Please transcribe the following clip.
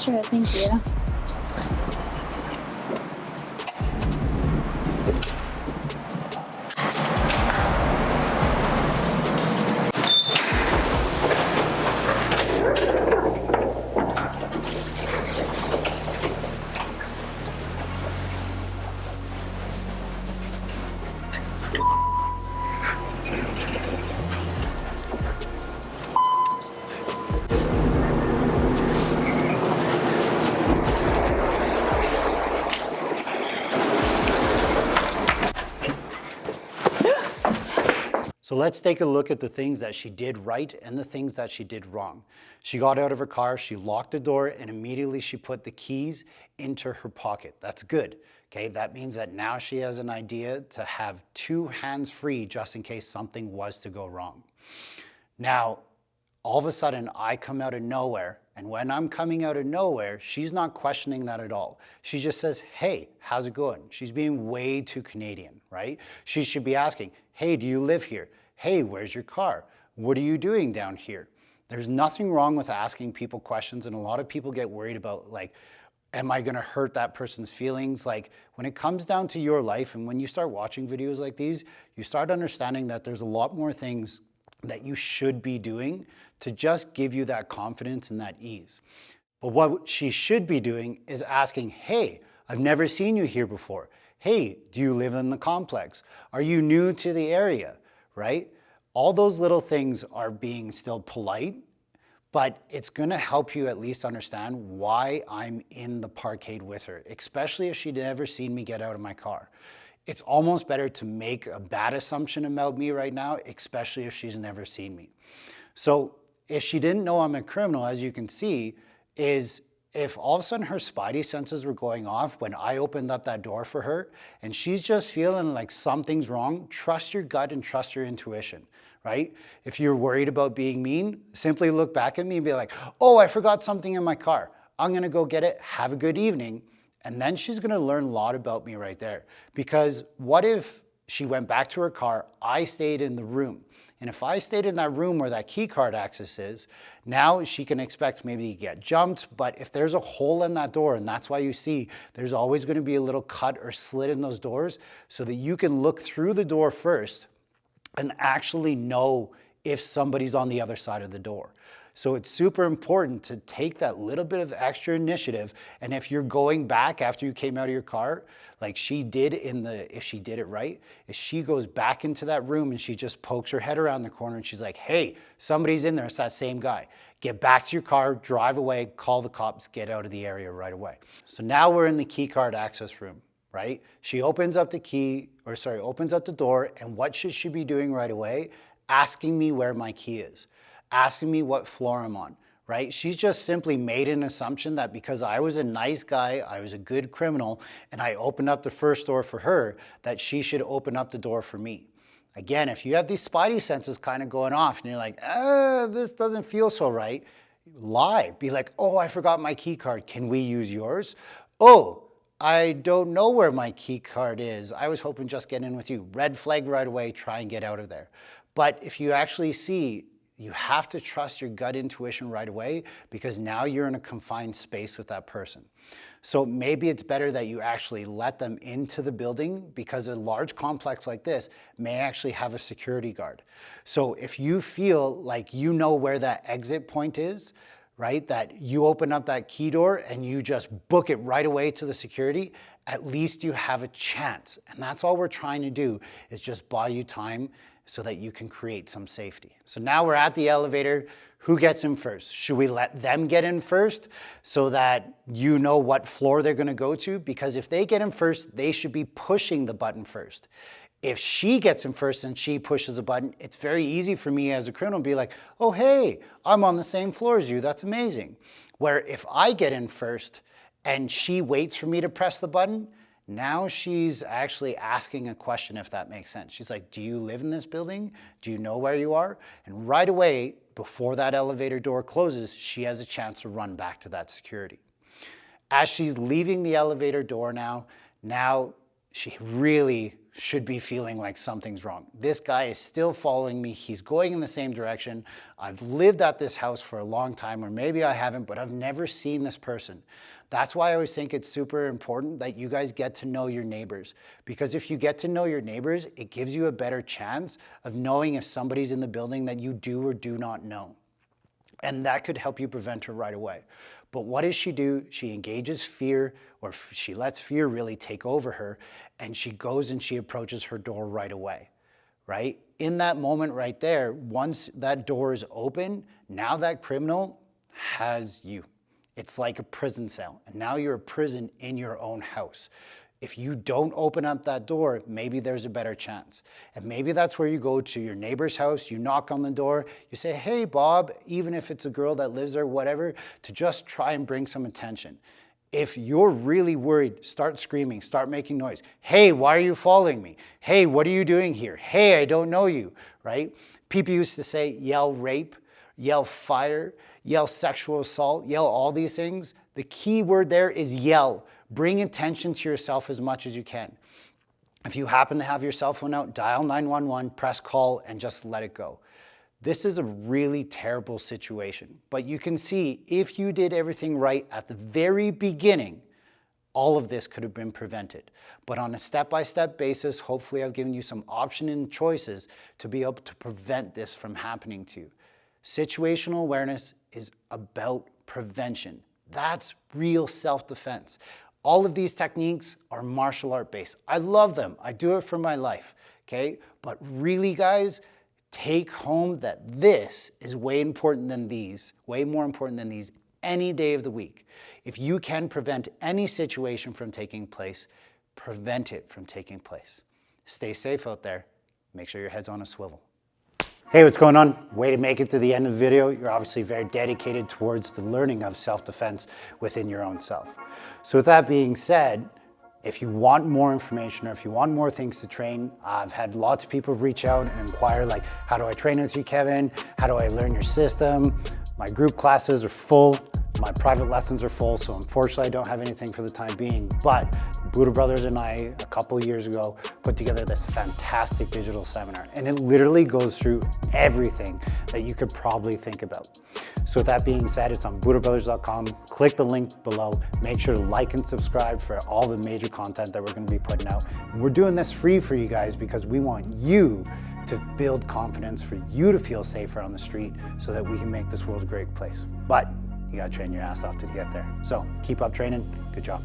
Sure, thank you. So let's take a look at the things that she did right and the things that she did wrong. She got out of her car, she locked the door, and immediately she put the keys into her pocket. That's good. Okay, that means that now she has an idea to have two hands free just in case something was to go wrong. Now, all of a sudden I come out of nowhere, and when I'm coming out of nowhere, she's not questioning that at all. She just says, hey, how's it going? She's being way too Canadian, right? She should be asking, hey, do you live here? Hey, where's your car? What are you doing down here? There's nothing wrong with asking people questions, and a lot of people get worried about, like, am I gonna hurt that person's feelings? Like, when it comes down to your life, and when you start watching videos like these, you start understanding that there's a lot more things that you should be doing to just give you that confidence and that ease. But what she should be doing is asking, hey, I've never seen you here before. Hey, do you live in the complex? Are you new to the area, right? All those little things are being still polite, but it's gonna help you at least understand why I'm in the parkade with her, especially if she'd never seen me get out of my car. It's almost better to make a bad assumption about me right now, especially if she's never seen me. So if she didn't know I'm a criminal, as you can see, is if all of a sudden her spidey senses were going off when I opened up that door for her and she's just feeling like something's wrong, trust your gut and trust your intuition, right? If you're worried about being mean, simply look back at me and be like, oh, I forgot something in my car. I'm gonna go get it, have a good evening. And then she's gonna learn a lot about me right there. Because what if she went back to her car, I stayed in the room. And if I stayed in that room where that key card access is, now she can expect maybe to get jumped, but if there's a hole in that door, and that's why you see there's always gonna be a little cut or slit in those doors so that you can look through the door first and actually know if somebody's on the other side of the door. So it's super important to take that little bit of extra initiative. And if you're going back after you came out of your car, like she did if she did it right, is she goes back into that room and she just pokes her head around the corner and she's like, hey, somebody's in there, it's that same guy. Get back to your car, drive away, call the cops, get out of the area right away. So now we're in the key card access room, right? She opens up opens up the door, and what should she be doing right away? Asking me where my key is. Asking me what floor I'm on, right? She's just simply made an assumption that because I was a nice guy, I was a good criminal, and I opened up the first door for her, that she should open up the door for me. Again, if you have these spidey senses kind of going off and you're like, this doesn't feel so right, lie. Be like, oh, I forgot my key card. Can we use yours? Oh, I don't know where my key card is. I was hoping just get in with you. Red flag right away, try and get out of there. But if you actually see, you have to trust your gut intuition right away, because now you're in a confined space with that person. So maybe it's better that you actually let them into the building, because a large complex like this may actually have a security guard. So if you feel like you know where that exit point is, right, that you open up that key door and you just book it right away to the security, at least you have a chance. And that's all we're trying to do, is just buy you time so that you can create some safety. So now we're at the elevator. Who gets in first? Should we let them get in first so that you know what floor they're gonna go to? Because if they get in first, they should be pushing the button first. If she gets in first and she pushes a button, it's very easy for me as a criminal to be like, oh, hey, I'm on the same floor as you, that's amazing. Where if I get in first and she waits for me to press the button, now she's actually asking a question, if that makes sense. She's like, do you live in this building? Do you know where you are? And right away, before that elevator door closes, she has a chance to run back to that security. As she's leaving the elevator door now she really should be feeling like something's wrong. This guy is still following me. He's going in the same direction. I've lived at this house for a long time, or maybe I haven't, but I've never seen this person. That's why I always think it's super important that you guys get to know your neighbors, because if you get to know your neighbors, it gives you a better chance of knowing if somebody's in the building that you do or do not know. And that could help you prevent her right away. But what does she do? She engages fear, or she lets fear really take over her, and she goes and she approaches her door right away, right? In that moment right there, once that door is open, now that criminal has you. It's like a prison cell, and now you're a prison in your own house. If you don't open up that door, maybe there's a better chance. And maybe that's where you go to your neighbor's house, you knock on the door, you say, hey, Bob, even if it's a girl that lives there, whatever, to just try and bring some attention. If you're really worried, start screaming, start making noise. Hey, why are you following me? Hey, what are you doing here? Hey, I don't know you, right? People used to say, yell rape, yell fire, yell sexual assault, yell all these things. The key word there is yell. Bring attention to yourself as much as you can. If you happen to have your cell phone out, dial 911, press call, and just let it go. This is a really terrible situation, but you can see if you did everything right at the very beginning, all of this could have been prevented. But on a step-by-step basis, hopefully I've given you some options and choices to be able to prevent this from happening to you. Situational awareness is about prevention. That's real self-defense. All of these techniques are martial art based. I love them. I do it for my life, okay? But really, guys, take home that this is way important than these, way more important than these any day of the week. If you can prevent any situation from taking place, prevent it from taking place. Stay safe out there. Make sure your head's on a swivel. Hey, what's going on? Way to make it to the end of the video. You're obviously very dedicated towards the learning of self-defense within your own self. So with that being said, if you want more information or if you want more things to train, I've had lots of people reach out and inquire like, how do I train with you, Kevin? How do I learn your system? My group classes are full. My private lessons are full, so unfortunately I don't have anything for the time being, but Budo brothers and I, a couple of years ago, put together this fantastic digital seminar, and it literally goes through everything that you could probably think about. So with that being said, it's on budobrothers.com. Click the link below. Make sure to like and subscribe for all the major content that we're going to be putting out. And we're doing this free for you guys because we want you to build confidence, for you to feel safer on the street so that we can make this world a great place. But you gotta train your ass off to get there. So keep up training. Good job.